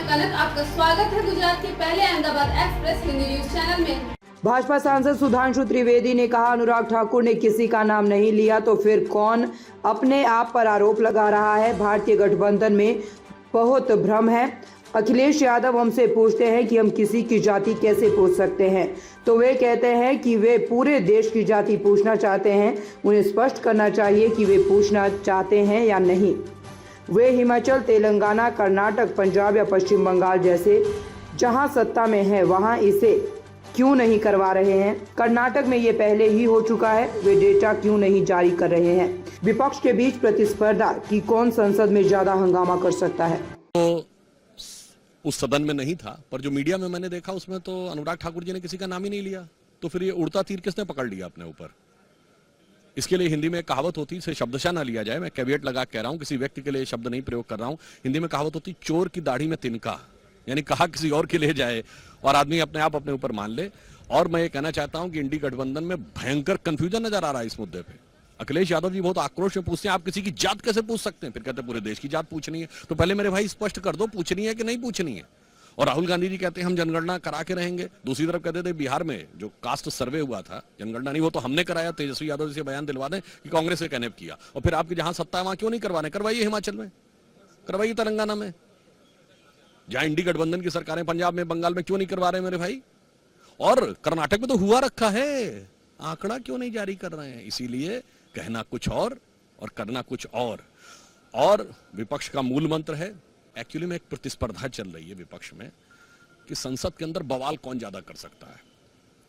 कनक, आपका स्वागत है गुजरात के पहले Ahmedabad express Hindi news channel में। भाजपा सांसद सुधांशु त्रिवेदी ने कहा, अनुराग ठाकुर ने किसी का नाम नहीं लिया तो फिर कौन अपने आप पर आरोप लगा रहा है। भारतीय गठबंधन में बहुत भ्रम है। अखिलेश यादव हमसे पूछते हैं कि हम किसी की जाति कैसे पूछ सकते हैं, तो वे कहते हैं कि वे पूरे देश की जाति पूछना चाहते हैं। उन्हें स्पष्ट करना चाहिए कि वे पूछना चाहते हैं या नहीं। वे हिमाचल, तेलंगाना, कर्नाटक, पंजाब या पश्चिम बंगाल जैसे जहां सत्ता में है वहां इसे क्यों नहीं करवा रहे हैं। कर्नाटक में ये पहले ही हो चुका है, वे डेटा क्यों नहीं जारी कर रहे हैं। विपक्ष के बीच प्रतिस्पर्धा कि कौन संसद में ज्यादा हंगामा कर सकता है। तो उस सदन में नहीं था, पर जो मीडिया में मैंने देखा उसमें तो अनुराग ठाकुर जी ने किसी का नाम ही नहीं लिया। तो फिर ये उड़ता तीर किसने पकड़ लिया अपने ऊपर। इसके लिए हिंदी में कहावत होती, इसे शब्दशः ना लिया जाए, मैं कैविएट लगा कह रहा हूं, किसी व्यक्ति के लिए शब्द नहीं प्रयोग कर रहा हूं। हिंदी में कहावत होती, चोर की दाढ़ी में तिनका, यानी कहा किसी और के लिए जाए और आदमी अपने आप अपने ऊपर मान ले। और मैं ये कहना चाहता हूं कि इंडी गठबंधन में भयंकर कंफ्यूजन नजर आ रहा है इस मुद्दे पे। अखिलेश यादव जी बहुत आक्रोश में पूछते हैं, आप किसी की जात कैसे पूछ सकते हैं। फिर कहते हैं पूरे देश की जात पूछनी है। तो पहले मेरे भाई स्पष्ट कर दो, पूछनी है कि नहीं पूछनी है। और राहुल गांधी जी कहते हैं हम जनगणना करा के रहेंगे। दूसरी तरफ कहते थे बिहार में जो कास्ट सर्वे हुआ था, जनगणना नहीं, वो तो हमने कराया, तेजस्वी यादव जी से बयान दिलवा दें कि कांग्रेस ने कहने किया। और फिर आपकी जहां सत्ता है वहां क्यों नहीं करवाने, करवाइए हिमाचल में, करवाइए तेलंगाना में। जहां इंडी गठबंधन की सरकारें पंजाब में, बंगाल में क्यों नहीं करवा रहे मेरे भाई। और कर्नाटक में तो हुआ रखा है, आंकड़ा क्यों नहीं जारी कर रहे हैं। इसीलिए कहना कुछ और करना कुछ और विपक्ष का मूल मंत्र है, एक्चुअली में एक प्रतिस्पर्धा चल रही है विपक्ष में कि संसद के अंदर बवाल कौन ज्यादा कर सकता है।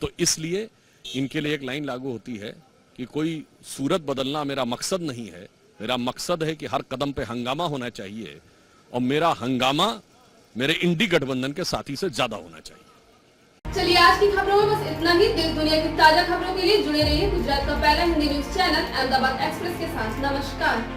तो इसलिए इनके लिए एक लाइन लागू होती है कि कोई सूरत बदलना मेरा मकसद नहीं है, मेरा मकसद है कि हर कदम पे हंगामा होना चाहिए और मेरा हंगामा मेरे इंडी गठबंधन के साथी से ज्यादा होना चाहिए। चलिए आज की खबरों में बस इतना ही। देश दुनिया की ताजा खबरों के लिए जुड़े रहिए गुजरात का पहला Hindi news channel Ahmedabad express के साथ। नमस्कार।